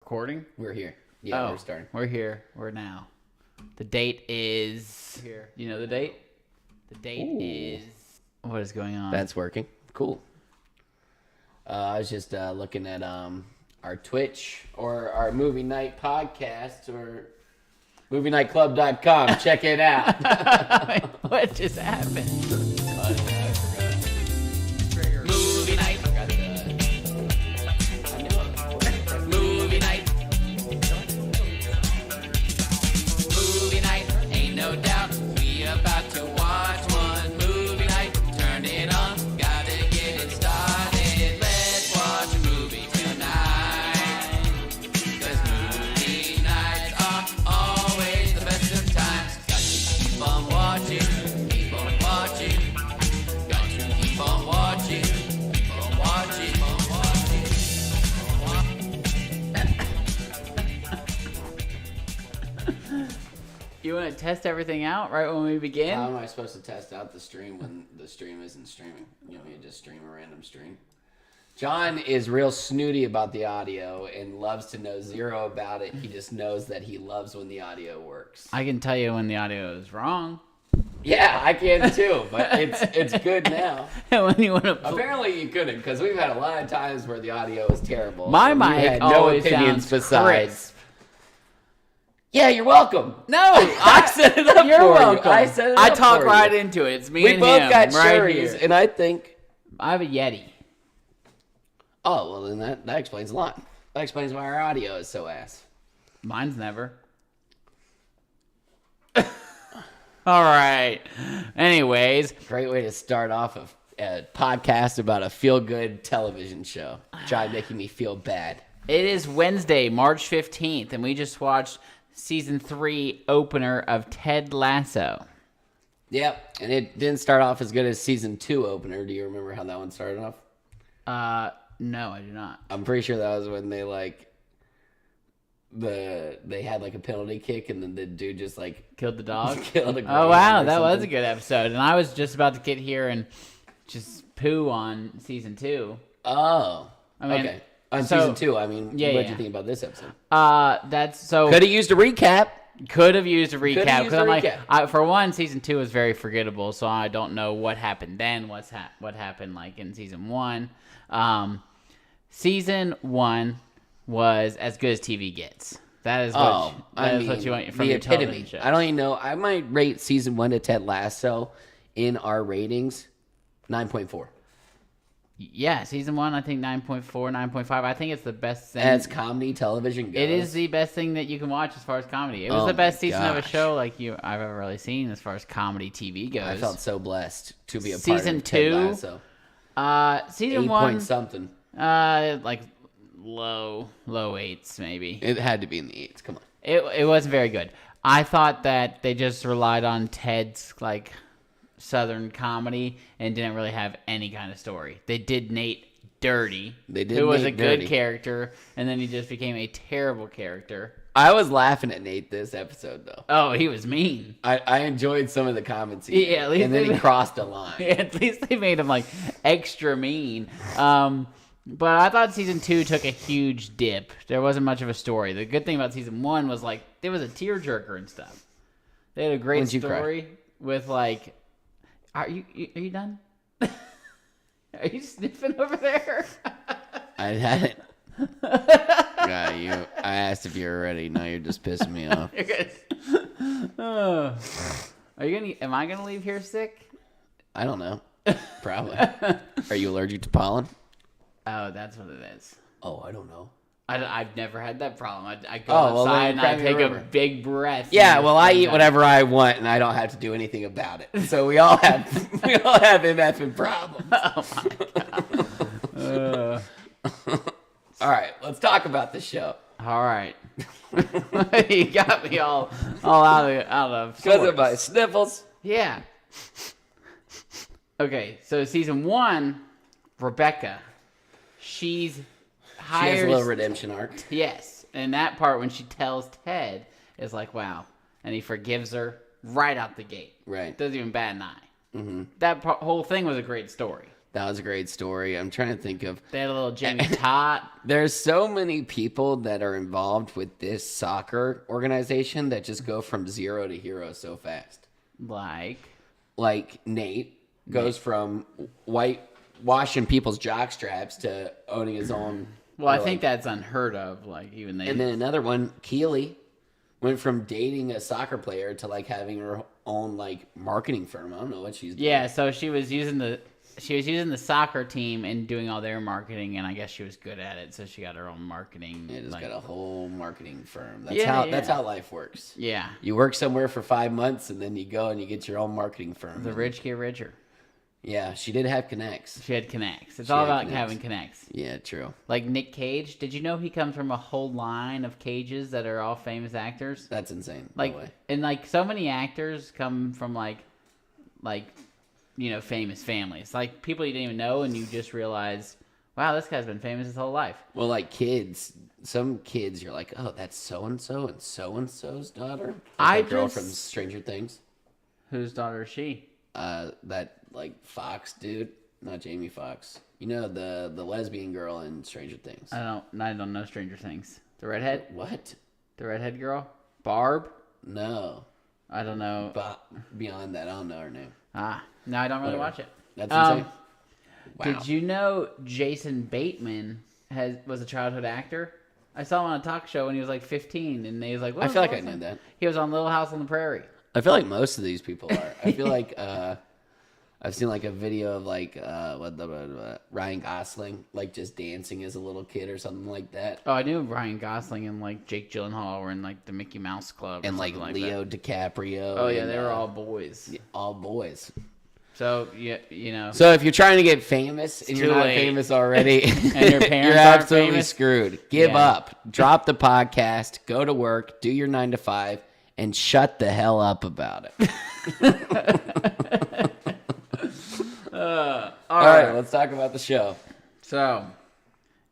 recording? We're here. Yeah, we're starting. We're here. We're now. The date is here. You know the date? The date is... What is going on? That's working. Cool. I was just looking at our Twitch or our movie night podcast or movienightclub.com. Check it out. What just happened? Movie night. Movie night. Movie night. Ain't no doubt we about to watch one movie night. Turn it on. Gotta get it started. Let's watch a movie tonight. 'Cause movie nights are always the best of times. Got to keep on watching. Keep on watching. Got to keep on watching. Keep on watching. Keep on watching. You want to test everything out right when we begin? How am I supposed to test out the stream when the stream isn't streaming? You know, you just stream a random stream. John is real snooty about the audio and loves to know zero about it. He just knows that he loves when the audio works. I can tell you when the audio is wrong. Yeah, I can too, but it's good now. When you want to... Apparently you couldn't, because we've had a lot of times where the audio was terrible. My and you mic had no always opinions sounds besides. crisp. Yeah, you're welcome. No, I set it up You're for you. welcome. I set it I up talk for right you. into it. It's me We and both him got right Sherry's, here. and I think... I have a Yeti. Oh, well, then that explains a lot. That explains why our audio is so ass. Mine's never. All right. Anyways. Great way to start off a podcast about a feel-good television show. Try making me feel bad. It is Wednesday, March 15th, and we just watched Season 3 opener of Ted Lasso. Yep, and it didn't start off as good as Season 2 opener. Do you remember how that one started off? No, I do not. I'm pretty sure that was when they, they had, a penalty kick, and then the dude just, Killed the dog? killed a Oh, wow, or that was a something. good episode. And I was just about to get here and just poo on Season 2. Oh, I mean, okay. On so- Season 2, I mean, Yeah, what'd yeah. you think about this episode? That's so... Could have used a recap. Could have used a recap. Coulda used 'Cause a I'm recap. for one, Season 2 was very forgettable, so I don't know what happened then, what happened, in Season 1. Season 1 was as good as TV gets. That is what, what you want from the your epitome. television show. I don't even know. I might rate Season 1 to Ted Lasso in our ratings 9.4. Yeah, Season 1, I think 9.4, 9.5. I think it's the best thing. As comedy television goes. It is the best thing that you can watch as far as comedy. It was the best season of a show I've ever really seen as far as comedy TV goes. I felt so blessed to be a Season part of Ted 2, Lasso. Season 8 1, point something. low 8s maybe. It had to be in the 8s. Come on. It wasn't very good. I thought that they just relied on Ted's Southern comedy and didn't really have any kind of story. They did Nate dirty. Who was a good character, and then he just became a terrible character. I was laughing at Nate this episode, though. Oh, he was mean. I enjoyed some of the comments he made, at least and then he crossed a line. Yeah, at least they made him extra mean. But I thought Season 2 took a huge dip. There wasn't much of a story. The good thing about Season 1 was there was a tearjerker and stuff. They had a great When'd you cry? story with Are you done? Are you sniffing over there? I hadn't. Yeah, I asked if you were ready. Now you're just pissing me off. You're good. Am I gonna leave here sick? I don't know. Probably. Are you allergic to pollen? Oh, that's what it is. Oh, I don't know. I've never had that problem. I go well, then outside you and I probably take remember. a big breath. Yeah, well, I eat whatever I want, and I don't have to do anything about it. So we all have MFing problems. Oh my god. All right, let's talk about the show. All right. You got me all out of Because sorts. of my sniffles. Yeah. Okay, so Season 1, Rebecca, she She hires... has a little redemption arc. Yes, and that part when she tells Ted is wow. And he forgives her right out the gate. Right. Doesn't even bat an eye. Mm-hmm. That whole thing was a great story. That was a great story. I'm trying to think of. They had a little Jimmy Tot. There's so many people that are involved with this soccer organization that just go from zero to hero so fast. Like Nate goes from washing people's jock straps to owning his own. Well, I think that's unheard of. Like even they. And then another one, Keely, went from dating a soccer player to like having her own like marketing firm. I don't know what she's doing. Yeah, so she was using the soccer team and doing all their marketing, and I guess she was good at it, so she got her own marketing. Yeah, just got a whole marketing firm. That's how life works. Yeah. You work somewhere for 5 months, and then you go and you get your own marketing firm. The rich get richer. Yeah, she did have connects. She had connects. It's all about having connects. Yeah, true. Like Nick Cage. Did you know he comes from a whole line of Cages that are all famous actors? That's insane. Like, no way. And like so many actors come from like famous families. Like people you didn't even know, and you just realize, wow, this guy's been famous his whole life. Well, like kids, some kids, you're like, oh, that's so and so's daughter. Like that girl from Stranger Things. Whose daughter is she? That like Fox dude, not Jamie Foxx. You know the lesbian girl in Stranger Things. I don't know Stranger Things. The redhead? What? The redhead girl? Barb? No. I don't know. But beyond that, I don't know her name. No, I don't really watch it. That's insane. Wow. Did you know Jason Bateman was a childhood actor? I saw him on a talk show when he was like 15, and he was like, I feel like I knew that. He was on Little House on the Prairie. I feel like most of these people are. I feel like I've seen like a video of like Ryan Gosling like just dancing as a little kid or something like that. Oh, I knew Ryan Gosling and like Jake Gyllenhaal were in like the Mickey Mouse Club. And like Leo DiCaprio. Oh yeah, they were all boys. Yeah, all boys. So you know. So if you're trying to get famous and you're not famous already, and your parents you're absolutely famous, screwed. Give up. Drop the podcast. Go to work. Do your 9 to 5, and shut the hell up about it. All right, let's talk about the show. So,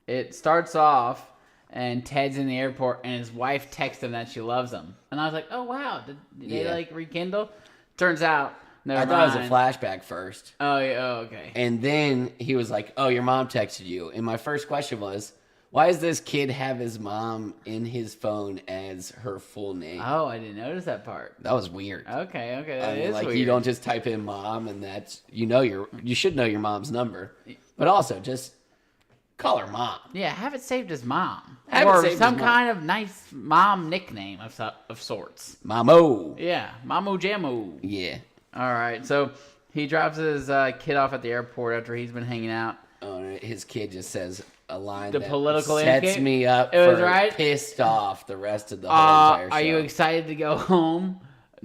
it starts off, and Ted's in the airport, and his wife texts him that she loves him. And I was like, oh, wow, did they, like, rekindle? Turns out, never mind. I thought it was a flashback first. Oh, yeah, okay. And then he was like, oh, your mom texted you. And my first question was, why does this kid have his mom in his phone as her full name? Oh, I didn't notice that part. That was weird. Okay, that is like weird. You don't just type in mom and that's you should know your mom's number, but also just call her mom. Yeah, have it saved as mom, or some kind of nice mom nickname of sorts. Mamo. Yeah, Mamo Jammo. Yeah. All right, so he drops his kid off at the airport after he's been hanging out. His kid just says a line the that political sets landscape? me up it was for right? pissed off the rest of the whole entire show. Are you excited to go home?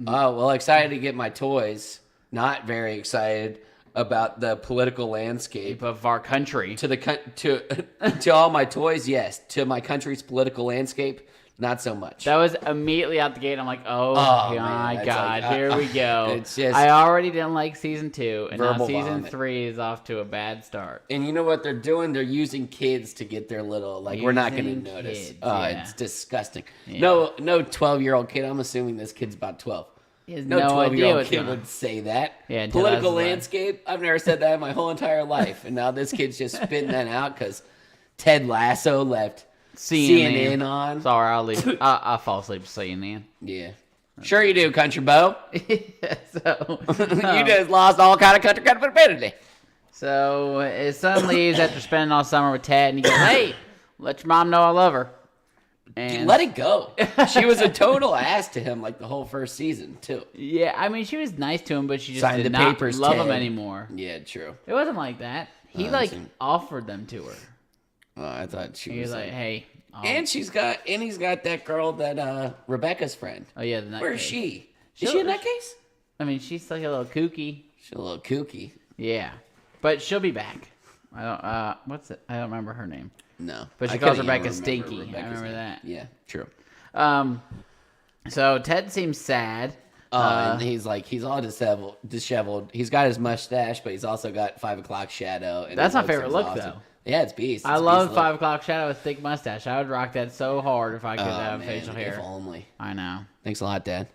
Oh, well, excited to get my toys. Not very excited about the political landscape of our country. To all my toys, yes. To my country's political landscape, not so much. That was immediately out the gate. I'm like, oh my God, here we go. It's just I already didn't like season 2, and now season vomit. 3 is off to a bad start. And you know what they're doing? They're using kids to get their little, like, we're not going to notice. Kids, It's disgusting. Yeah. No 12-year-old kid. I'm assuming this kid's about 12. He has No no idea 12-year-old what's kid going on. would say that. Yeah, political that's landscape? I've never said that in my whole entire life. And now this kid's just spitting that out because Ted Lasso left CNN on. Sorry, I'll leave. I'll fall asleep to CNN. Yeah. Sure you do, country beau. So you just lost all kind of country credibility. So his son leaves after spending all summer with Ted, and he goes, hey, let your mom know I love her. And dude, let it go. She was a total ass to him like the whole first season, too. Yeah, I mean, she was nice to him, but she just Signed did the not papers, love Ted. him anymore. Yeah, true. It wasn't like that. He, offered them to her. Oh, I thought she He was was like, hey. And he's got that girl that Rebecca's friend. Oh, yeah, the nutcase. Where is she? Is she a nutcase? I mean, she's like a little kooky. She's a little kooky. Yeah. But she'll be back. I don't remember her name. No. But she calls Rebecca Stinky. I remember that. Yeah, true. So Ted seems sad. And he's all disheveled. He's got his mustache, but he's also got 5 o'clock shadow. And that's my favorite look, though. Yeah, it's beast. I love 5 o'clock shadow with thick mustache. I would rock that so hard if I could have facial hair. If only. I know. Thanks a lot, Dad.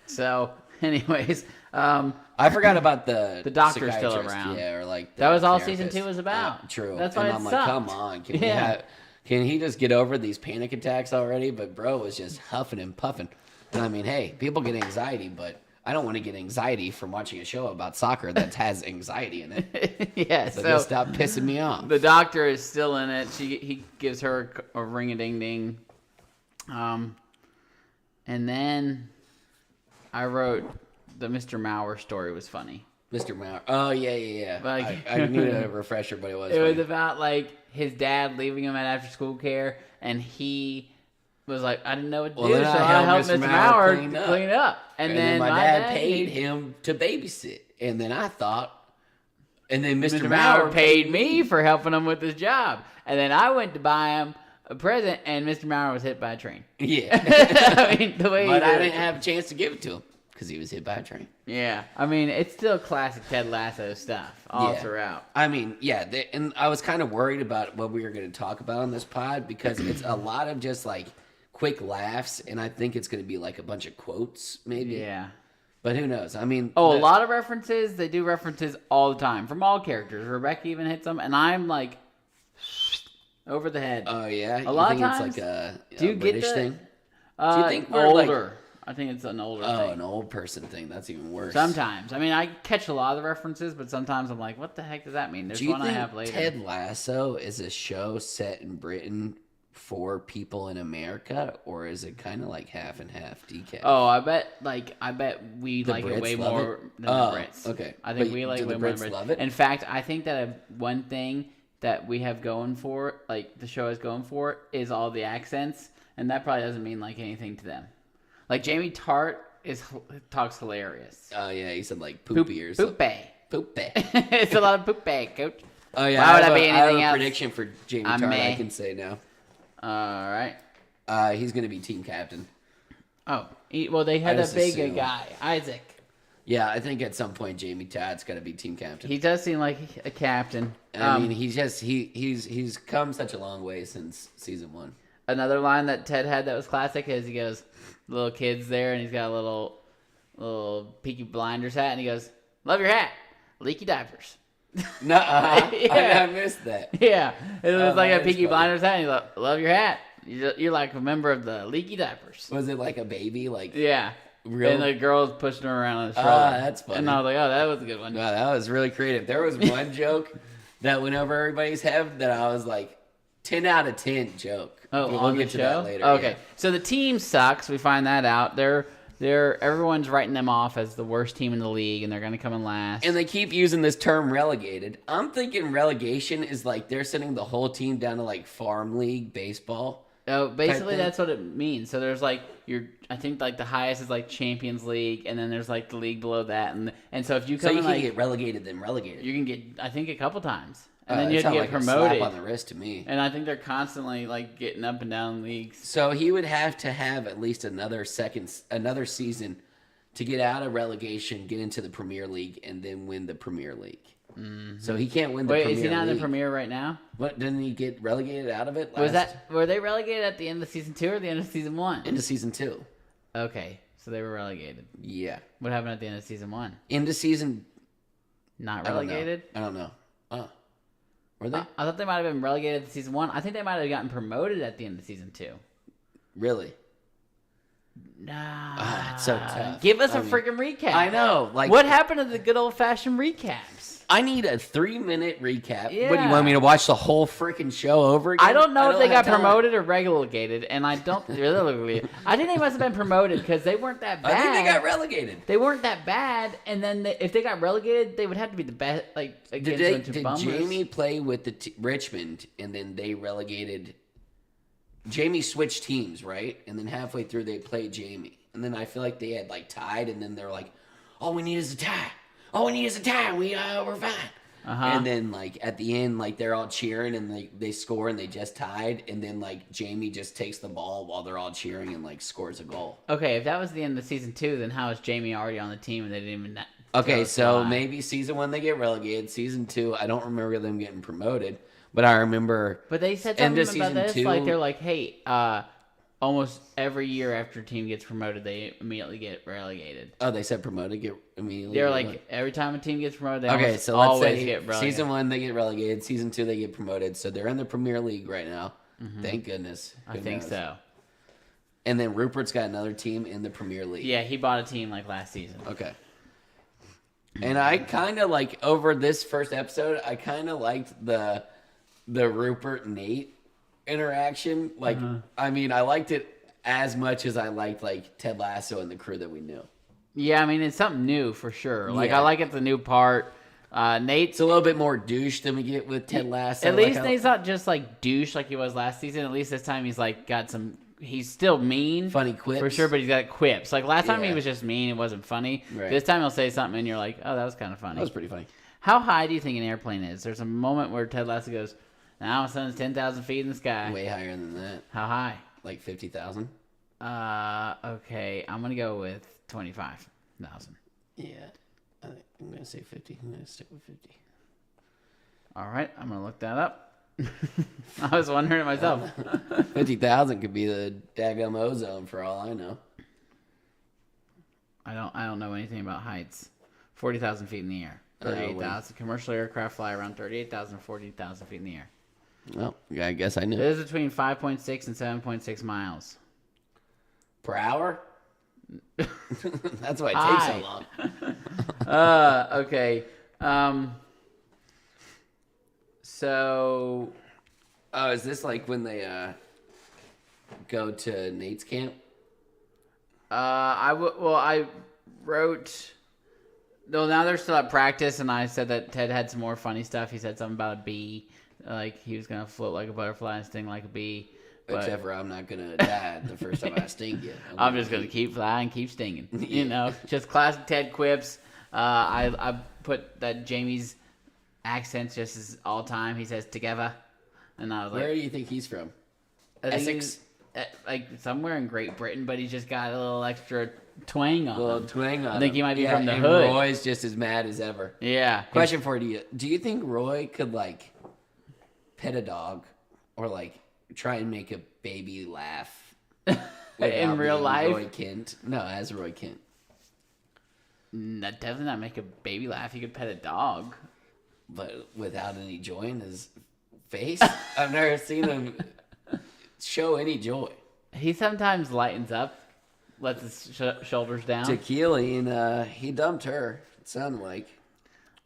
So, anyways, I forgot about the doctor's still psychiatrist. around. Yeah, or like That was all therapist. season 2 was about. True. That's why and it I'm sucked. like, come on, can he just get over these panic attacks already? But bro was just huffing and puffing. And I mean, hey, people get anxiety, but I don't want to get anxiety from watching a show about soccer that has anxiety in it. Yeah, So just stop pissing me off. The doctor is still in it. He gives her a ring-a-ding-ding. And then I wrote the Mr. Mauer story was funny. Mr. Mauer. Oh, yeah. Like, I need a refresher, but it was It funny. was about, like, his dad leaving him at after-school care, and he was like, I didn't know what to do, then so I I helped helped Mr. Mr. Mauer Mauer clean up. And then my dad paid him to babysit. And then I thought... And then Mr. Mauer paid me for helping him with his job. And then I went to buy him a present, and Mr. Mauer was hit by a train. Yeah. I mean, the way But I didn't have a chance to give it to him because he was hit by a train. Yeah. I mean, it's still classic Ted Lasso stuff all throughout. I mean, yeah. And I was kind of worried about what we were going to talk about on this pod because it's a lot of just like quick laughs, and I think it's going to be like a bunch of quotes, maybe. Yeah. But who knows? I mean... a lot of references. They do references all the time from all characters. Rebecca even hits them, and I'm like... over the head. Oh, yeah? A lot think of times, it's like a do you British get thing? Do you think we're older? I think it's an older thing. Oh, an old person thing. That's even worse. Sometimes. I mean, I catch a lot of the references, but sometimes I'm like, what the heck does that mean? There's Do you one I think have later. Ted Lasso is a show set in Britain for people in America, or is it kind of like half and half decaf? Oh, I bet we The like it Brits way love more it? than Oh, the Brits. okay. I think But we like do it way the more than Brits the Brits. love it? In fact, I think that one thing that we have going for it, like the show is going for it, is all the accents, and that probably doesn't mean like anything to them. Like Jamie Tart talks hilarious. Oh, yeah, he said like poopy or something. Poopy. Poopy. It's a lot of poopy, coach. Oh, yeah. Why would I be I anything have a else? prediction for Jamie Tart, I can say now. All right. He's going to be team captain. Oh, well, they had I a just big assume. guy, Isaac. Yeah, I think at some point Jamie Tart's got to be team captain. He does seem like a captain. I mean, he's come such a long way since season 1. Another line that Ted had that was classic is he goes, little kid's there, and he's got a little Peaky Blinders hat, and he goes, love your hat, leaky diapers. Nuh-uh. Yeah. I missed that. Yeah, it was like a that is Peaky funny. Blinders hat, and he's like, love your hat. You're like a member of the leaky diapers. Was it like a baby? Like, Yeah. Real? And the girl's pushing her around on his shoulder. that's funny. And I was like, oh, that was a good one. wow, that was really creative. There was one joke that went over everybody's head that I was like, 10 out of 10 joke. Oh, We'll on the get to show? that later. Okay. yeah. So the team sucks. We find that out. Everyone's writing them off as the worst team in the league, and they're going to come in last. And they keep using this term relegated. I'm thinking relegation is like they're sending the whole team down to like farm league baseball. Oh, basically thing. that's what it means. So there's like I think like the highest is like Champions League, and then there's like the league below that, and so if you So come you in can like get relegated then relegated. you can get I think a couple times, and then That you have to sounds get like a promoted. slap on the wrist to me. And I think they're constantly like getting up and down leagues. So he would have to have at least another season to get out of relegation, get into the Premier League, and then win the Premier League. Mm-hmm. So he can't win the Wait, Premier is he not in League. the Premier right now? What, didn't he get relegated out of it? Were they relegated at the end of season 2 or the end of season 1? Into season 2? Okay, so they were relegated. Yeah. What happened at the end of season 1? Into season... Not I don't know. relegated? I don't know. Oh. Were they? I thought they might have been relegated at season 1. I think they might have gotten promoted at the end of season 2. Really? Nah. It's so tough. Give us a freaking recap. I know. Like, What happened to the good old fashioned recaps? I need a 3-minute recap. What, do Yeah. you want me to watch the whole freaking show over again? I don't know if they got have time. promoted or relegated, and I don't really. I think they must have been promoted because they weren't that bad. I think they got relegated. They weren't that bad, and then if they got relegated, they would have to be the best. Like against Did bummers. Jamie play with the Richmond, and then they relegated? Jamie switched teams, right? And then halfway through, they played Jamie, and then I feel like they had like tied, and then they're like, "All we need is a tie. All we need is a tie. We're fine." Uh-huh. And then like at the end, like they're all cheering, and they score, and they just tied, and then like Jamie just takes the ball while they're all cheering and like scores a goal. Okay, if that was the end of season 2, then how is Jamie already on the team and they didn't even? Okay, us so why? maybe season 1 they get relegated. Season 2, I don't remember them getting promoted, but I remember. But they said End something of about season this, 2 like they're like, hey, almost every year after a team gets promoted, they immediately get relegated. Oh, they said promoted get immediately. They're like every time a team gets promoted, they let's always say get relegated. season 1 they get relegated, season 2 they get promoted, so they're in the Premier League right now. Thank goodness. I think so. And then Rupert's got another team in the Premier League. Yeah, he bought a team like last season. Okay. And I kind of like over this first episode, I kind of liked the Rupert Nate interaction. Like, I mean, I liked it as much as I liked like Ted Lasso and the crew that we knew. Yeah, I mean, it's something new for sure. Like, Yeah. I like it, the new part. Nate's It's a little bit more douche than we get with Ted Lasso. At least Nate's not just like douche like he was last season. At least this time he's like got some. He's still mean, Funny quips. for sure, but he's got quips. Like last time he Yeah. was just mean; it wasn't funny. Right. This time he'll say something, and you're like, "Oh, that was kind of funny." That was pretty funny. How high do you think an airplane is? There's a moment where Ted Lasso goes, "Now my son's 10,000 feet in the sky." Way higher than that. How high? Like 50,000. Okay, I'm gonna go with 25,000. Yeah. I'm going to say 50. I'm going to stick with 50. All right, I'm gonna look that up. I was wondering it myself. 50,000 could be the daggum ozone for all I know. I don't know anything about heights. 40,000 feet in the air. Oh, 38,000. Commercial aircraft fly around 38,000 to 40,000 feet in the air. Well, yeah, I guess I knew. It is between 5.6 and 7.6 miles. Per hour? That's why it takes so long. Okay. So, Oh, is this like when they go to Nate's camp? I wrote. No, now they're still at practice, and I said that Ted had some more funny stuff. He said something about a bee, like he was gonna float like a butterfly and sting like a bee. But Except for I'm not gonna die the first time I sting you. I'm just gonna keep flying, keep stinging. You know, just classic Ted quips. I put that Jamie's accent just as all time. He says together, and I was like, Where do you think he's from? I think Essex? he's, like somewhere in Great Britain, but he's just got a little extra twang on. A little him. twang on I think him. he might be Yeah, from the and hood. Roy's just as mad as ever. Yeah. Question for you: do you think Roy could like pet a dog or like try and make a baby laugh In real being life? Roy Kent? No, as Roy Kent. That definitely not make a baby laugh. You could pet a dog. But without any joy in his face. I've never seen him show any joy. He sometimes lightens up, lets his shoulders down. To Keely, and he dumped her. It sounded like.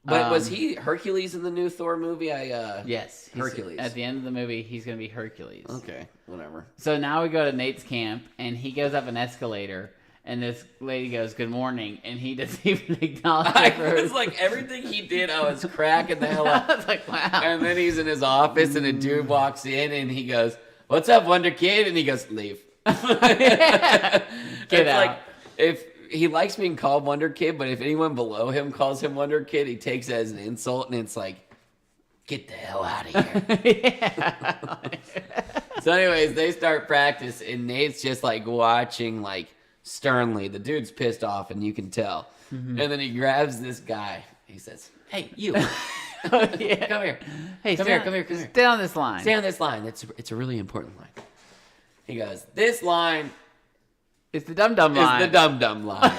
But was he Hercules in the new Thor movie? Yes. Hercules. At the end of the movie, he's going to be Hercules. Okay, whatever. So now we go to Nate's camp, and he goes up an escalator, and this lady goes, "Good morning," and he doesn't even acknowledge I her. was like, everything he did, I was cracking the hell up. I was like, wow. And then he's in his office, and a dude walks in, and he goes, "What's up, Wonder Kid?" And he goes, "Leave." Get It's out. like, if he likes being called Wonder Kid, but if anyone below him calls him Wonder Kid, he takes it as an insult, and it's like, get the hell out of here. So anyways, they start practice, and Nate's just like watching like sternly. The dude's pissed off, and you can tell. And then he grabs this guy. He says, "Hey, you, Oh, yeah. come here. Hey, Come here. Stay on this line. Stay on this line. It's a really important line." He goes, "This line It's the dum-dum line. is the dum-dum line.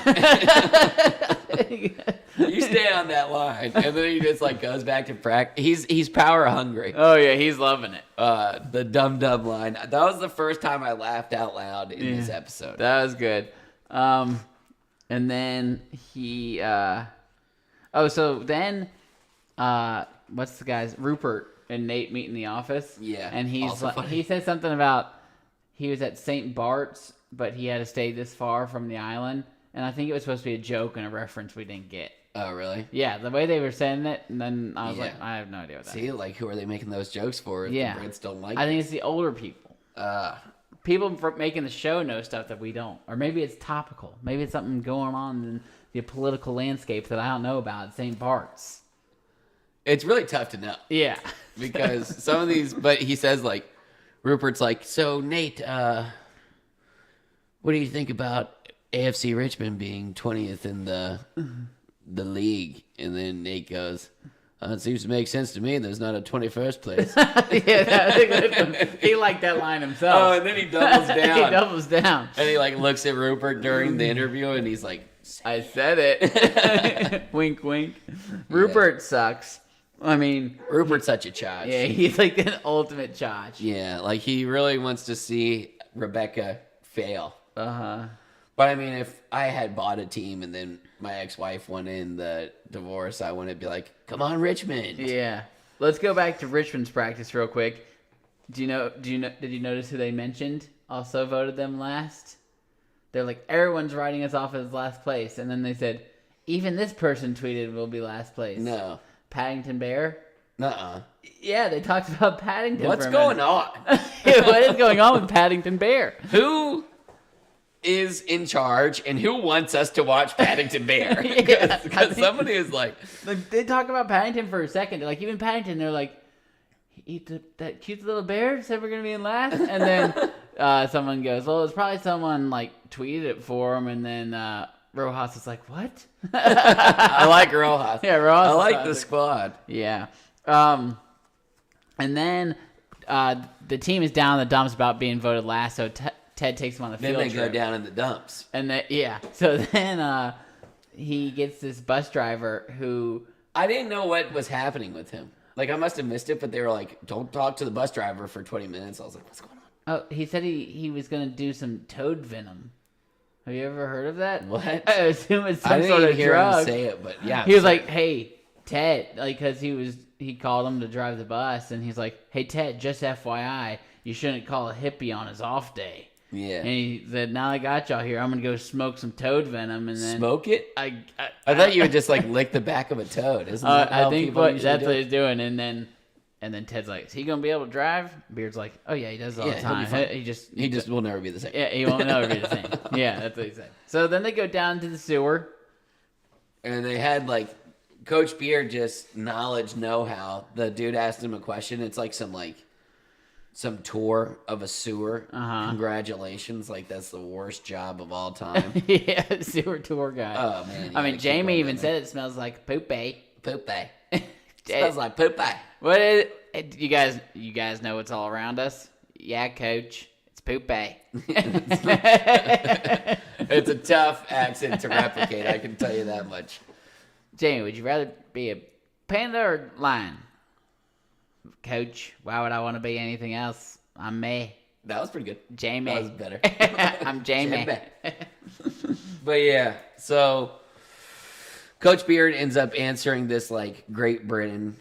You stay on that line." And then he just like goes back to practice. He's power hungry. Oh, yeah, he's loving it. The dum-dum line. That was the first time I laughed out loud in this episode. That was good. And then he... so then... what's the guy's... Rupert and Nate meet in the office. Yeah, And he's also funny. he said something about he was at St. Bart's, but he had to stay this far from the island. And I think it was supposed to be a joke and a reference we didn't get. Oh, really? Yeah, the way they were saying it, and then I was Yeah. like, I have no idea what that See, like, who are they making those jokes for if Yeah. the Brits don't like I it? think it's the older people. People making the show know stuff that we don't. Or maybe it's topical. Maybe it's something going on in the political landscape that I don't know about at St. Bart's. It's really tough to know. Yeah. Because some of these, but he says, like, Rupert's like, "So, Nate, what do you think about AFC Richmond being 20th in the league?" And then Nate goes, It seems to make sense to me. There's not a 21st place. He liked that line himself. Oh, and then he doubles down. He doubles down. And he like looks at Rupert during the interview, and he's like, I said it. Wink, wink. Rupert sucks. I mean, Rupert's such a chotch. Yeah, he's like an ultimate chotch. Yeah, like he really wants to see Rebecca fail. Uh-huh. But I mean, if I had bought a team and then my ex-wife won in the divorce, I wouldn't be like, come on, Richmond. Yeah. Let's go back to Richmond's practice real quick. Did you notice who they mentioned also voted them last? They're like, everyone's writing us off as last place. And then they said, even this person tweeted we'll be last place. No. Paddington Bear? Nuh-uh. Yeah, they talked about Paddington. What's going on? What is going on with Paddington Bear? Who is in charge and who wants us to watch Paddington Bear? Because somebody is like... They talk about Paddington for a second. Like, even Paddington, they're like, that cute little bear said we're going to be in last? And then someone goes, well, it's probably someone, like, tweeted it for him. And then Rojas is like, what? I like Rojas. Yeah, Rojas. I like the squad. Yeah. And then the team is down in the dumps about being voted last, so Ted takes him on the field trip. trip. Then they go down in the dumps. And so then he gets this bus driver who... I didn't know what was happening with him. Like, I must have missed it, but they were like, don't talk to the bus driver for 20 minutes. I was like, what's going on? Oh, he said he was going to do some toad venom. Have you ever heard of that? What? I assume it's some I didn't sort even of hear drug. him say it, but yeah. He was like, hey, Ted, like, because he called him to drive the bus, and he's like, hey, Ted, just FYI, you shouldn't call a hippie on his off day. Yeah. And he said, now I got y'all here, I'm going to go smoke some toad venom, and then... Smoke it? I thought you would just, like, lick the back of a toad. Isn't that how I think people usually that's do what it? he's doing, and then Ted's like, is he going to be able to drive? Beard's like, oh, yeah, he does it all the he'll be time. fine. He just will never be the same. Yeah, he won't never be the same. Yeah, that's what he said. So then they go down to the sewer. And they had, like, Coach Beard just know-how. The dude asked him a question. It's like some tour of a sewer. Uh-huh. Congratulations. Like, that's the worst job of all time. Yeah, sewer tour guy. Oh, man. I mean, Jamie even said it smells like poopy. Poopy. Smells like poopy. What is it? You guys know what's all around us? Yeah, Coach. It's poopy. It's a tough accent to replicate, I can tell you that much. Jamie, would you rather be a panda or lion? Coach, why would I want to be anything else? I'm me. That was pretty good. Jamie. That was better. I'm Jamie. But yeah, so Coach Beard ends up answering this like Great Britain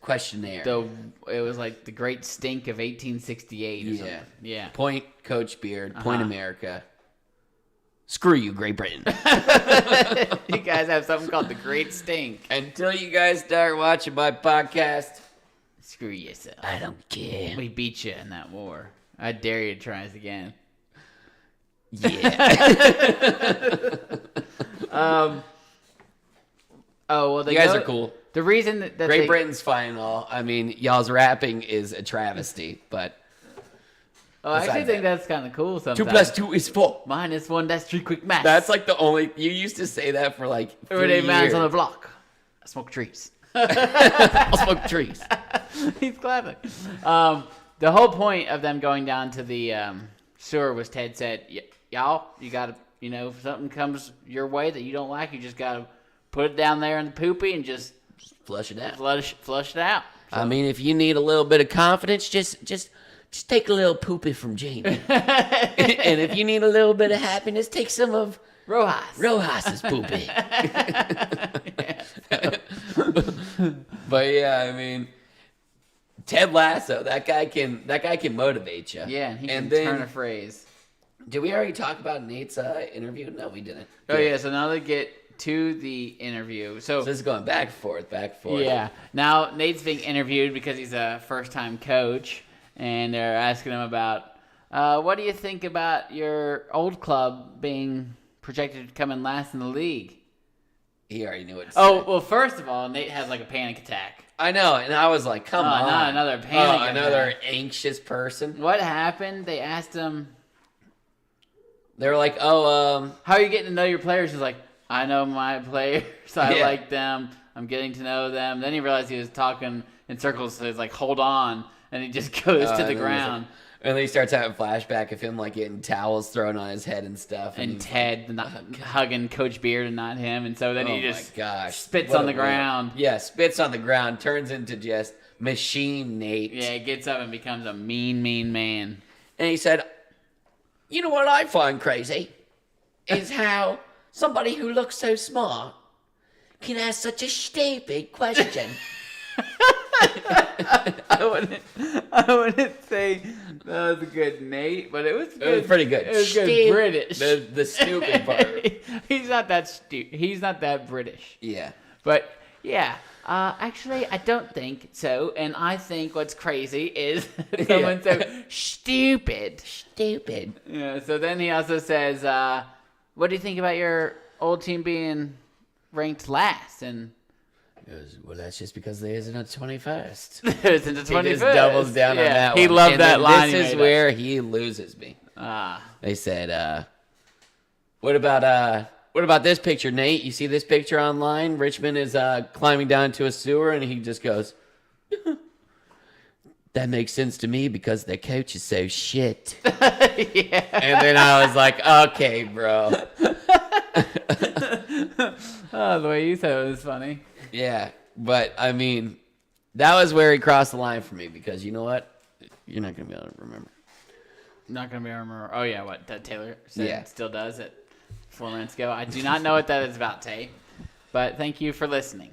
questionnaire. It was like the Great Stink of 1868 or something. Yeah. Point Coach Beard. Point America. Screw you, Great Britain. You guys have something called the Great Stink. Until you guys start watching my podcast, screw yourself. I don't care. We beat you in that war. I dare you to try us again. Yeah. Oh well, you guys are cool. The reason that Great Britain's fine and all. I mean, y'all's rapping is a travesty, but. Oh, I actually think that's kind of cool sometimes. 2 plus 2 is 4. -1, that's 3 quick maths. That's like the only... You used to say that for like 3 Everyday years. man's on the block. I smoke trees. I'll smoke trees. He's clever. The whole point of them going down to the sewer was Ted said, y'all, you got to, if something comes your way that you don't like, you just got to put it down there in the poopy and just flush it out. Flush it out. So, I mean, if you need a little bit of confidence, just take a little poopy from Jamie. And if you need a little bit of happiness, take some of Rojas's poopy. But yeah, I mean, Ted Lasso, that guy can motivate you. Yeah, and he can turn a phrase. Did we already talk about Nate's interview? No, we didn't. Oh yeah, so now they get to the interview. So this is going back and forth. Yeah. Now Nate's being interviewed because he's a first-time coach. And they're asking him about, what do you think about your old club being projected to come in last in the league? He already knew it. Well, first of all, Nate has like a panic attack. I know, and I was like, come on. Not another panic attack. Another anxious person. What happened? They asked him. They were like, how are you getting to know your players? He's like, I know my players. I Yeah. like them. I'm getting to know them. Then he realized he was talking in circles, so he's like, hold on. And he just goes to and the then he's ground. And then he starts having flashback of him like getting towels thrown on his head and stuff. And he's Ted not hugging Coach Beard and not him. And so then oh he just my gosh. spits What on a the weird- ground. Yeah, spits on the ground, turns into just machine Nate. Yeah, he gets up and becomes a mean, mean man. And he said, you know what I find crazy? Is how somebody who looks so smart can ask such a stupid question. I wouldn't say that was a good Nate, but it was good. It was pretty good. It was good British. The stupid part. He's not that He's not that British. Yeah. But yeah, actually, I don't think so. And I think what's crazy is someone so stupid. Stupid. Yeah. So then he also says, "What do you think about your old team being ranked last?" And He goes, well, that's just because they isn't on 21st. it's in the 21st. He just doubles down on that one. He loved And that then line. This is where he loses me. Ah. They said, what about this picture, Nate? You see this picture online? Richmond is climbing down to a sewer, and he just goes, that makes sense to me because their coach is so shit. Yeah. And then I was like, okay, bro. Oh, the way you said it was funny. Yeah, but I mean, that was where he crossed the line for me because you know what? You're not going to be able to remember. Not gonna be able to remember. Oh yeah, what that Taylor said Yeah. still does it 4 minutes ago. I do not know what that is about, Tay, but thank you for listening.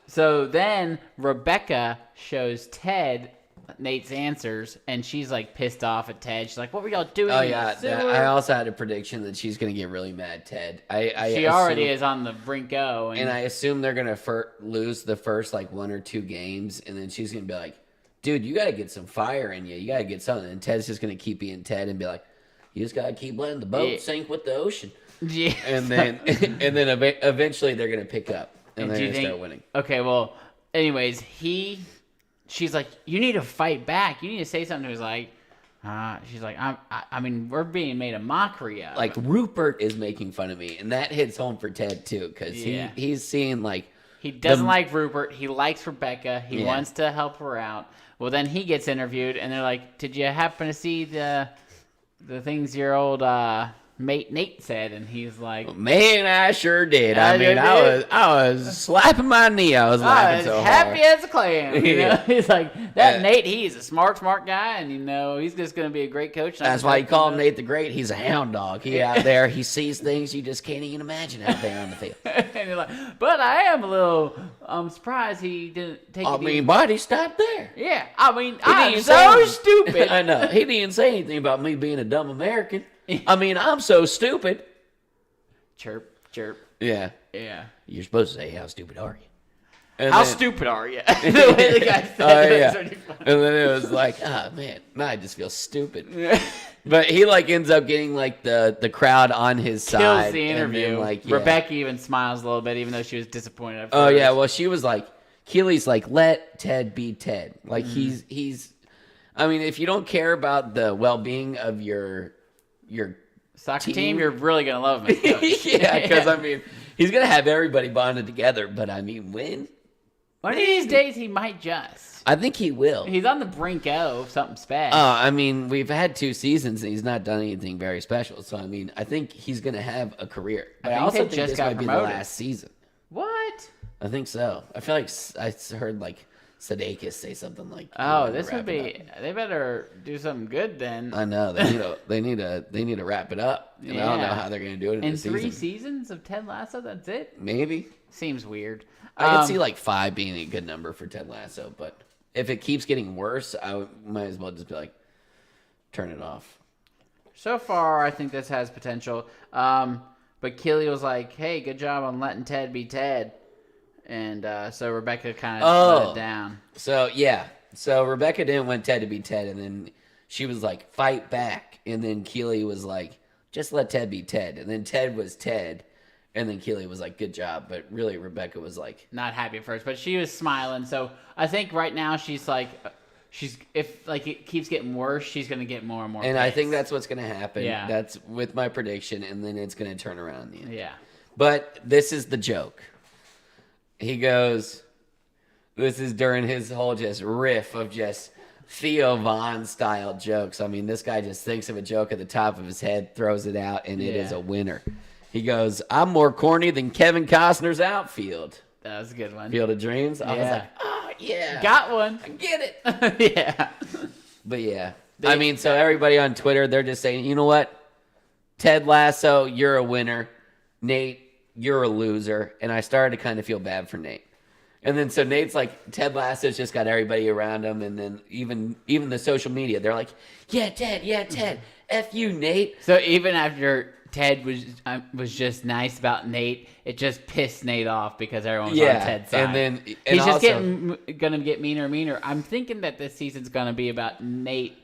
So then Rebecca shows Ted Nate's answers, and she's like pissed off at Ted. She's like, "What were y'all doing?" Oh in the yeah, sewer?" I also had a prediction that she's gonna get really mad, Ted. She already is on the brinko, and I assume they're gonna lose the first like 1 or 2 games, and then she's gonna be like, "Dude, you gotta get some fire in you. You gotta get something." And Ted's just gonna keep being Ted and be like, "You just gotta keep letting the boat sink with the ocean." Yeah. And then eventually they're gonna pick up and they're do you gonna think- start winning. Okay, well, anyways, she's like, "You need to fight back. You need to say something." He's like, she's like, I mean, we're being made a mockery of. Like Rupert is making fun of me, and that hits home for Ted too, because Yeah. he's seeing like He doesn't like Rupert. He likes Rebecca. He Yeah. wants to help her out. Well, then he gets interviewed, and they're like, "Did you happen to see the things your old mate Nate said?" And he's like, man, I sure did. I I mean, did. I was slapping my knee. I was laughing as so happy hard. as a clam. You know? Yeah. He's like, that Yeah. Nate, he's a smart guy, and he's just going to be a great coach. That's why you call him Nate the Great. He's a hound dog. He out there, he sees things you just can't even imagine out there on the field. And you're like, but I am a little surprised he didn't take I it mean, easy. why'd he stop there? Yeah, I mean, He I'm didn't so say- stupid. I know. He didn't say anything about me being a dumb American. I mean, I'm so stupid. Chirp, chirp. Yeah. Yeah. You're supposed to say, how stupid are you? And How then- stupid are you? The way the guy said Oh, it yeah. was really funny. And then it was like, oh, man, now I just feel stupid. But he, like, ends up getting, like, the crowd on his Kills side. the and then, interview. like, yeah. Rebecca even smiles a little bit, even though she was disappointed at Oh, first. yeah, well, she was like, Keely's like, let Ted be Ted. Like, Mm-hmm. he's, I mean, if you don't care about the well-being of your Soccer team, team. you're really going to love him. as coach. yeah, because, I mean, he's going to have everybody bonded together, but, I mean, when? One of these days, he might just. I think he will. He's on the brink of something special. I mean, we've had 2 seasons and he's not done anything very special. So, I mean, I think he's going to have a career. But I, think also they think just this got might be promoted. the last season. What? I think so. I feel like I heard, like, Sudeikis say something like, Oh, this wrap would it be. They better do something good then. up. I know. They need to wrap it up. And I don't know Yeah. how they're going to do it in In this 3 season. seasons of Ted Lasso, that's it? Maybe. Seems weird. I could see, like, 5 being a good number for Ted Lasso. But if it keeps getting worse, might as well just be like, turn it off. So far, I think this has potential. But Keely was like, "Hey, good job on letting Ted be Ted," and so Rebecca kind of let it down. So, yeah. So, Rebecca didn't want Ted to be Ted, and then she was like, fight back. And then Keely was like, just let Ted be Ted. And then Ted was Ted. And then Keely was like, good job. But really, Rebecca was like, Not happy at first, but she was smiling. So I think right now she's like, if like it keeps getting worse, she's gonna get more and more. And pissed. I think that's what's going to happen. Yeah. That's with my prediction, and then it's going to turn around in the end. Yeah. But this is the joke. He goes, this is during his whole just riff of just Theo Von style jokes. I mean, this guy just thinks of a joke at the top of his head, throws it out, and it is a winner. He goes, I'm more corny than Kevin Costner's Outfield. That was a good one. Field of Dreams. I was like, oh, yeah. Got one. I get it. Yeah. But yeah. I mean, so everybody on Twitter, they're just saying, you know what? Ted Lasso, you're a winner. Nate, you're a loser. And I started to kind of feel bad for Nate. And then so Nate's like, Ted Lasso's just got everybody around him. And then even the social media, they're like, yeah, Ted. F you, Nate. So even after Ted was just nice about Nate, it just pissed Nate off because everyone was on Ted's side. And he's also, just gonna get meaner and meaner. I'm thinking that this season's gonna be about Nate,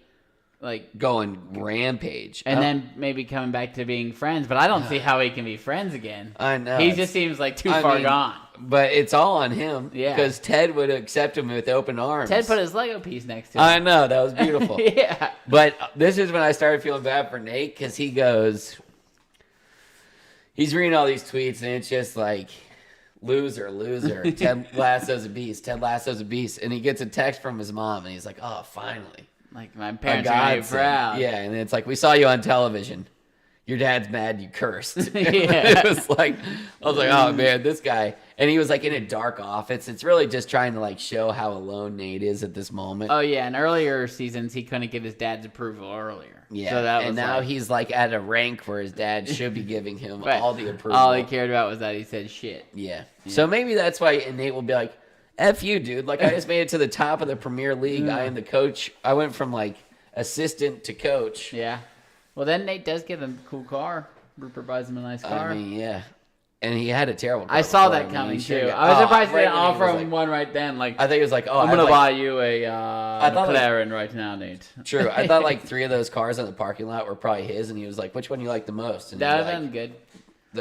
like going rampage, and then maybe coming back to being friends. But I don't see how he can be friends again. I know he just seems like too far gone. But it's all on him. Yeah, because Ted would accept him with open arms. Ted put his Lego piece next to him. I know, that was beautiful. Yeah, but this is when I started feeling bad for Nate because he goes. He's reading all these tweets, and it's just like, loser. Ted Lasso's a beast. And he gets a text from his mom, and he's like, oh, finally. Like, my parents are really proud. Yeah, and it's like, we saw you on television. Your dad's mad you cursed. Yeah. It was like, I was like, oh, man, this guy. And he was like in a dark office. It's really just trying to like show how alone Nate is at this moment. Oh, yeah. In earlier seasons, he couldn't get his dad's approval earlier. Yeah, so that was and now he's like at a rank where his dad should be giving him all the approval. All he cared about was that he said shit. Yeah. So maybe that's why Nate will be like, F you, dude. Like, I just made it to the top of the Premier League. I am the coach. I went from like assistant to coach. Yeah. Well, then Nate does get a cool car. Rupert buys him a nice car. I mean, yeah. And he had a terrible car. I saw that coming, too. I was surprised they didn't offer him one right then. Like, I think it was like, I'm going to buy you a McLaren right now, Nate. True. I thought like 3 of those cars in the parking lot were probably his, and he was like, which one you like the most? And that would have been good.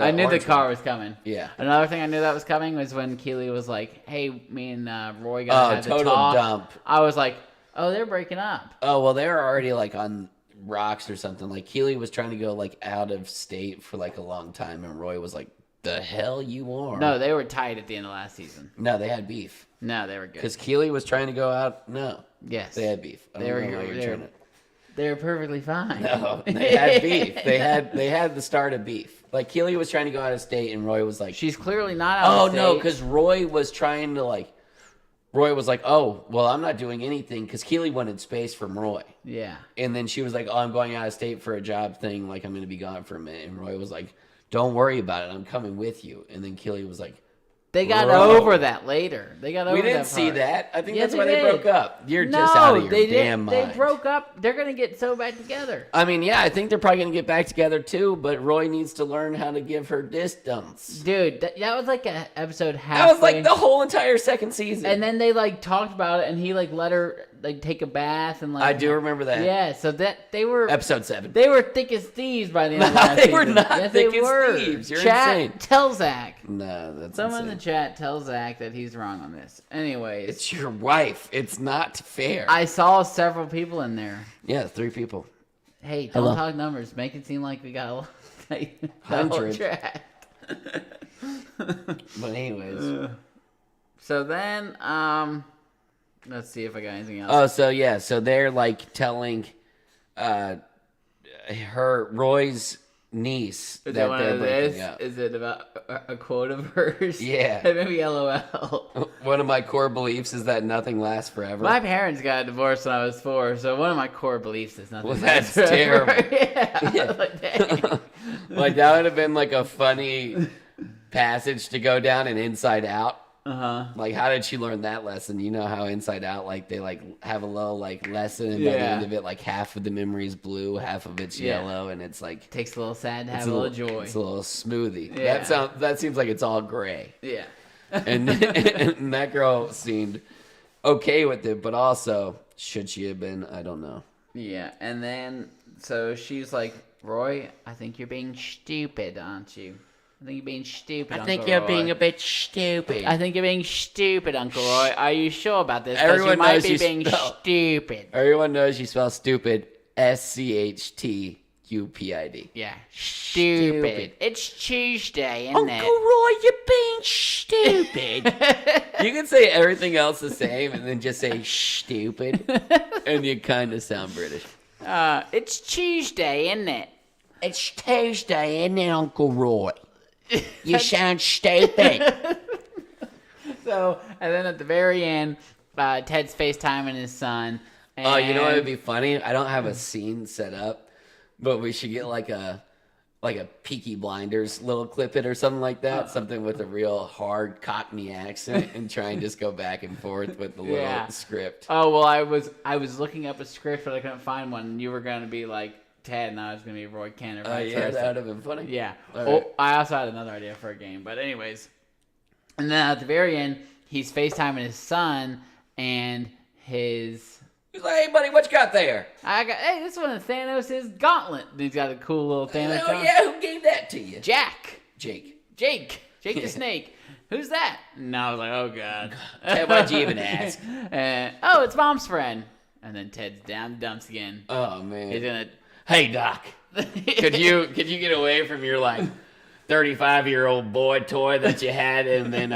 I knew the car was coming. Yeah. Another thing I knew that was coming was when Keely was like, hey, me and Roy got to have the total talk. dump. I was like, oh, they're breaking up. Oh, well, they were already like on rocks or something. Like, Keely was trying to go like out of state for like a long time, and Roy was like, the hell you are. No, they were tight at the end of last season. No, they had beef. No, they were good. Because Keely was trying to go out. No. Yes. They had beef. They were perfectly fine. No, they had beef. They had the start of beef. Like, Keely was trying to go out of state, and Roy was like... She's clearly not out of state. Oh, no, because Roy was trying to, like... Roy was like, oh, well, I'm not doing anything, because Keely wanted space from Roy. Yeah. And then she was like, oh, I'm going out of state for a job thing. Like, I'm going to be gone for a minute. And Roy was like, don't worry about it. I'm coming with you. And then Keely was like... They got over that later. We didn't see that. I think that's why they did. broke up. You're just out of your damn mind. They broke up. They're going to get so back together. I mean, yeah, I think they're probably going to get back together too, but Roy needs to learn how to give her distance. Dude, that was like an episode halfway. That was like the whole entire second season. And then they like talked about it, and he like let her like take a bath and like. I do remember that. Yeah, so that they were episode 7. They were thick as thieves by the end of last season. They were not yes, thick they as were. thieves. You're chat, insane. Tell Zach. No, that's Someone insane. in the chat tell Zach that he's wrong on this. Anyways, it's your wife. It's not fair. I saw several people in there. Yeah, 3 people. Hey, don't talk numbers. Make it seem like we got a lot. 100. But anyways. So then, let's see if I got anything else. Oh, so yeah, so they're like telling Roy's niece Is that one they're of breaking this? up. Is it about a quote of hers? Yeah. Maybe LOL. One of my core beliefs is that nothing lasts forever. My parents got divorced when I was 4, so one of my core beliefs is nothing. Well, that's lasts terrible. forever. Yeah. Yeah. Like, dang. Like, that would have been like a funny passage to go down in Inside Out. Uh-huh. Like, how did she learn that lesson? You know how Inside Out, like, they like have a little like lesson, and by the end of it, like half of the memory is blue, half of it's yellow, and it's like takes a little sad to have a little joy. It's a little smoothie. Yeah. That seems like it's all gray. Yeah. and that girl seemed okay with it, but also should she have been? I don't know. Yeah, and then so she's like, Roy, I think you're being stupid, aren't you? I think you're being stupid, I think you're being a bit stupid. I think you're being stupid, Uncle Roy. Are you sure about this? Because Everyone you might knows be you being spell- stupid. Everyone knows you spell stupid SCHTUPID. Yeah, stupid. It's Tuesday, isn't Uncle Roy, you're being stupid. You can say everything else the same and then just say stupid, and you kind of sound British. It's Tuesday, isn't it? It's Tuesday, isn't it, Uncle Roy? You sound stupid. So, and then at the very end, Ted's FaceTiming his son. And Oh, you know what would be funny? I don't have a scene set up, but we should get like a Peaky Blinders little clip it or something like that. Something with a real hard Cockney accent and try and just go back and forth with the little script. Oh, well, I was looking up a script, but I couldn't find one. And you were going to be like Ted, and I was going to be Roy Kent. Oh, yeah, that would have been funny. Yeah. All Oh, right. I also had another idea for a game, but anyways. And then at the very end, he's FaceTiming his son, and his... He's like, hey, buddy, what you got there? Hey, this one is Thanos' gauntlet. And he's got a cool little Thanos Oh, gauntlet. yeah, who gave that to you? Jack. Jake. Jake the Snake. Who's that? And I was like, oh, God. Ted, why'd you even ask? Oh, it's Mom's friend. And then Ted's down the dumps again. Oh, man. He's going to... Hey, Doc. Could you get away from your, like, 35-year-old boy toy that you had and then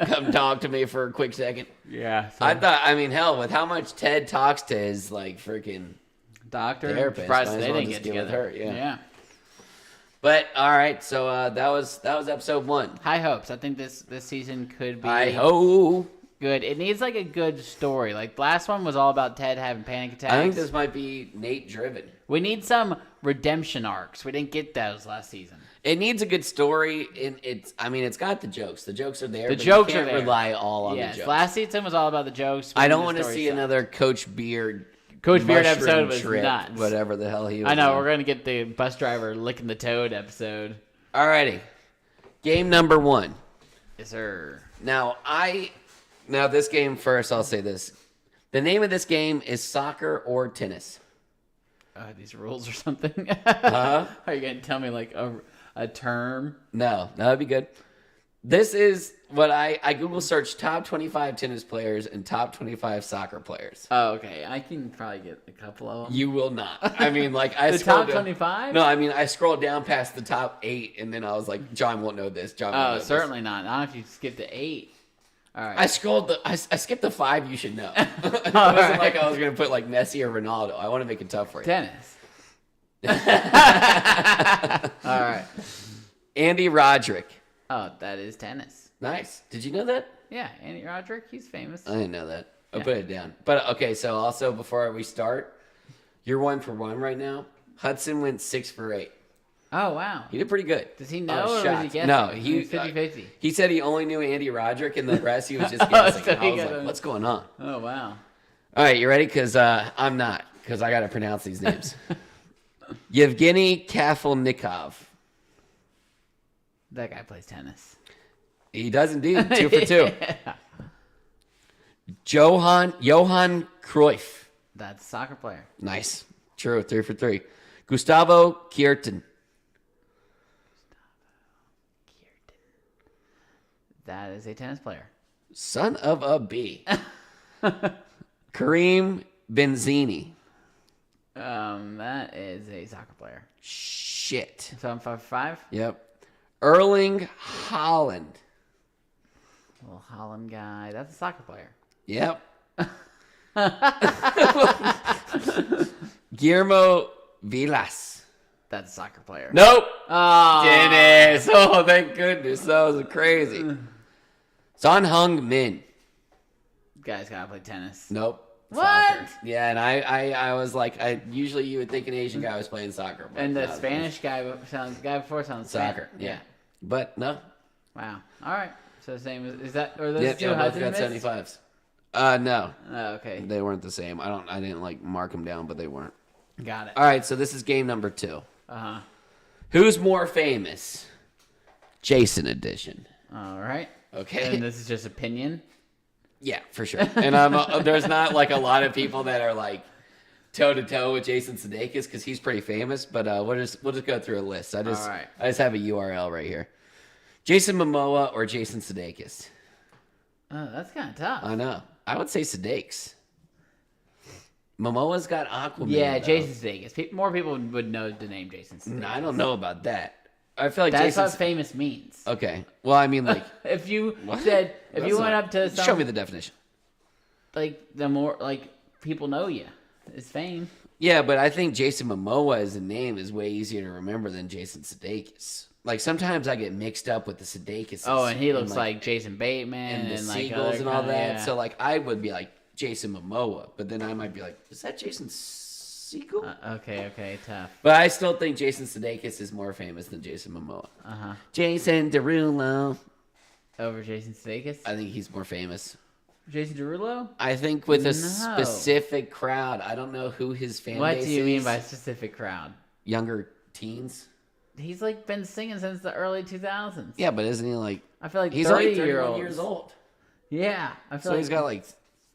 come talk to me for a quick second? Yeah. I thought, I mean, hell, with how much Ted talks to his, like, freaking doctor. therapist, Surprised might as they well didn't just get get with together. her, yeah. Yeah. But, all right, so that was episode 1. High hopes. I think this season could be Hi-ho. good. It needs like a good story. Like the last one was all about Ted having panic attacks. I think this might be Nate driven. We need some redemption arcs. We didn't get those last season. It needs a good story, and it's got the jokes. The jokes are there. The but jokes you can't are there. rely all on Yes, the jokes. last season was all about the jokes. I don't want to see another Coach Beard. Coach Beard mushroom episode was trip, nuts. whatever the hell he was. I know, on. we're gonna get the bus driver licking the toad episode. Alrighty. Game number 1. Yes, sir. Now this game first, I'll say this. The name of this game is soccer or tennis. These rules or something. Huh? Are you gonna tell me like a term? No, that would be good. This is what I Google search top 25 tennis players and top 25 soccer players. Oh, okay. I can probably get a couple of them. You will not. I mean, like I The scrolled top down- 25? No, I mean I scrolled down past the top 8, and then I was like, John won't know this. John won't know Oh, this. certainly not. Not if you skip to 8. All right. I skipped the 5 you should know. It wasn't like I was gonna put like Messi or Ronaldo. I want to make it tough for you. Tennis. All right. Andy Roderick. Oh, that is tennis. Nice. Did you know that? Yeah, Andy Roderick, he's famous. I didn't know that. I Yeah. put it down. But okay, so also before we start, you're 1 for 1 right now. Hudson went 6 for 8. Oh, wow. He did pretty good. Does he know or was shots. he guessing? No, he was 50-50. He said he only knew Andy Roderick, and the rest he was just guessing. So And he I was got like, him. what's going on? Oh, wow. All right, you ready? Because I'm not, because I got to pronounce these names. Yevgeny Kafelnikov. That guy plays tennis. He does indeed. 2 for 2. Johan Cruyff. That's a soccer player. Nice. True. 3 for 3. Gustavo Kierten. That is a tennis player. Son of a B. Kareem Benzini. That is a soccer player. Shit. So I'm 5 for 5. Yep. Erling Haaland. Little Holland guy. That's a soccer player. Yep. Guillermo Vilas. That's a soccer player. Nope. Oh. Dennis. Oh, thank goodness. That was crazy. Son Hung Min. Guy's gotta play tennis. Nope. What? Soccer. Yeah, and I was like, usually you would think an Asian guy was playing soccer. But And the no, Spanish guy before sounds Soccer. Spanish. Yeah. But no. Wow. All right. So the same is that or those Yep, two yeah, both Hudson got missed? 75s. No. Oh, okay. They weren't the same. I didn't like mark them down, but they weren't. Got it. All right, so this is game number 2. Uh-huh. Who's more famous? Jason edition. All right. Okay. And this is just opinion. Yeah, for sure. And there's not like a lot of people that are like toe to toe with Jason Sudeikis because he's pretty famous. But we'll just go through a list. I just All right. have a URL right here. Jason Momoa or Jason Sudeikis? That's kind of tough. I know. I would say Sudeikis. Momoa's got Aquaman. Yeah, though. Jason Sudeikis. More people would know the name Jason Sudeikis. I don't know about that. I feel like That's Jason's... what famous means. Okay. Well, I mean, like... If you What? said, if That's you went not- up to some, Show me the definition. like, the more, like, people know you. It's fame. Yeah, but I think Jason Momoa as a name is way easier to remember than Jason Sudeikis. Like, sometimes I get mixed up with the Sudeikis. Oh, and he looks like Jason Bateman and the and like seagulls other and all kinda- that. yeah. So, like, I would be like Jason Momoa, but then I might be like, is that Jason Segel? Okay, tough. But I still think Jason Sudeikis is more famous than Jason Momoa. Jason Derulo. Over Jason Sudeikis? I think he's more famous. Jason Derulo? I think with a No. specific crowd. I don't know who his fan What base do you mean is. by specific crowd? Younger teens? He's like been singing since the early 2000s. Yeah, but isn't he like... I feel like He's only 30-year-olds. 31 years old. Yeah, I feel So like he's got like...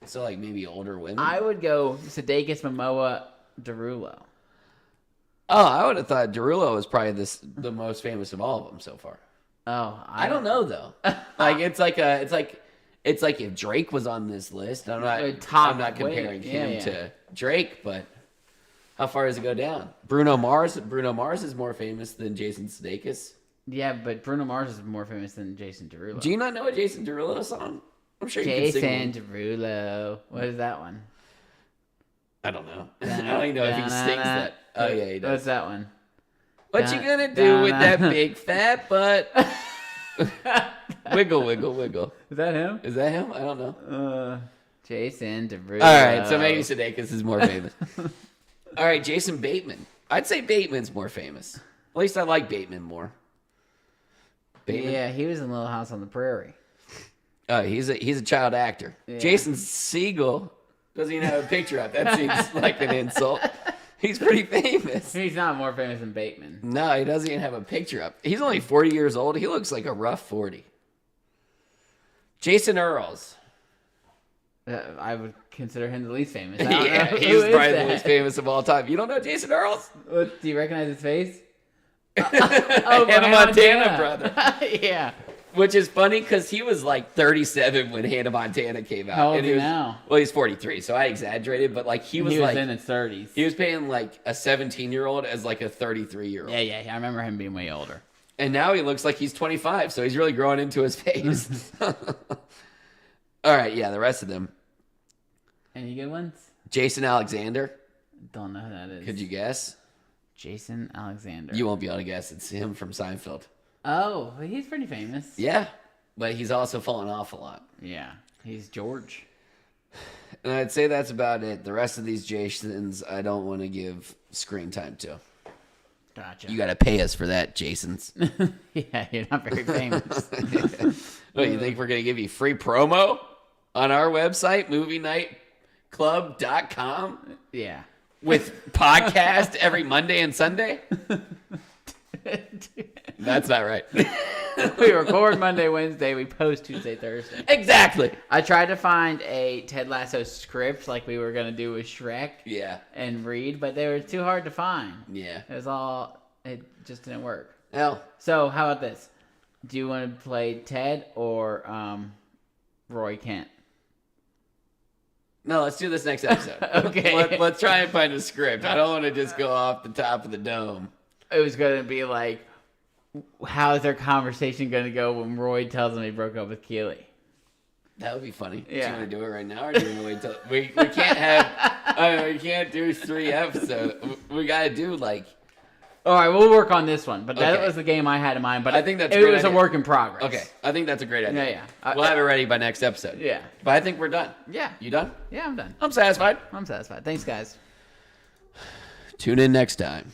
So like maybe older women? I would go Sudeikis, Momoa, Derulo. Oh, I would have thought Derulo was probably the most famous of all of them so far. Oh, I don't know though. Like it's like if Drake was on this list. I'm not comparing him to Drake, but how far does it go down? Bruno Mars is more famous than Jason Sudeikis. Yeah, but Bruno Mars is more famous than Jason Derulo. Do you not know a Jason Derulo song? I'm sure you can sing Jason one. Derulo. What is that one? I don't know. I don't even know if he sings that. Oh yeah, he does. What's that one? What you gonna do with that big fat butt? Wiggle, wiggle, wiggle. Is that him? Is that him? I don't know. Jason Derulo. All right, so maybe Sudeikis is more famous. All right, Jason Bateman. I'd say Bateman's more famous. At least I like Bateman more. Bateman? Yeah, he was in Little House on the Prairie. Oh, he's a child actor. Yeah. Jason Segel doesn't even have a picture up. That seems like an insult. He's pretty famous. He's not more famous than Bateman. No, he doesn't even have a picture up. He's only 40 years old. He looks like a rough 40. Jason Earls. I would consider him the least famous. Yeah, Who he's is probably the that? most famous of all time. You don't know Jason Earls? Do you recognize his face? Hannah Montana brother. Yeah. Which is funny because he was like 37 when Hannah Montana came out. How old and is he he was, now? Well, he's 43, so I exaggerated, but like he was like in his 30s. he was paying like a 17-year-old as like a 33-year-old. Yeah. I remember him being way older. And now he looks like he's 25, so he's really growing into his face. All right, yeah, the rest of them. Any good ones? Jason Alexander. Don't know who that is. Could you guess? Jason Alexander. You won't be able to guess. It's him from Seinfeld. Oh, he's pretty famous. Yeah, but he's also fallen off a lot. Yeah, he's George. And I'd say that's about it. The rest of these Jasons, I don't want to give screen time to. Gotcha. You got to pay us for that, Jasons. Yeah, you're not very famous. What, you think we're going to give you free promo on our website, movienightclub.com, Yeah. with podcast every Monday and Sunday? That's not right. We record Monday, Wednesday. We post Tuesday, Thursday. Exactly. I tried to find a Ted Lasso script like we were going to do with Shrek Yeah. and read, but they were too hard to find. Yeah. It just didn't work. Well, So how about this? Do you want to play Ted or Roy Kent? no, let's do this next episode. Okay. Let's try and find a script. I don't want to just go off the top of the dome. It was going to be like, how is their conversation going to go when Roy tells him he broke up with Keely? That would be funny. Yeah. Do you want to do it right now, or do you want to wait till we can't have? We can't do 3 episodes. We got to do like. All right, we'll work on this one. But that Okay. was the game I had in mind. But I think that's a it great was idea. a work in progress. Okay, I think that's a great idea. Yeah. We'll have it ready by next episode. Yeah. But I think we're done. Yeah. You done? Yeah, I'm done. I'm satisfied. I'm satisfied. Thanks, guys. Tune in next time.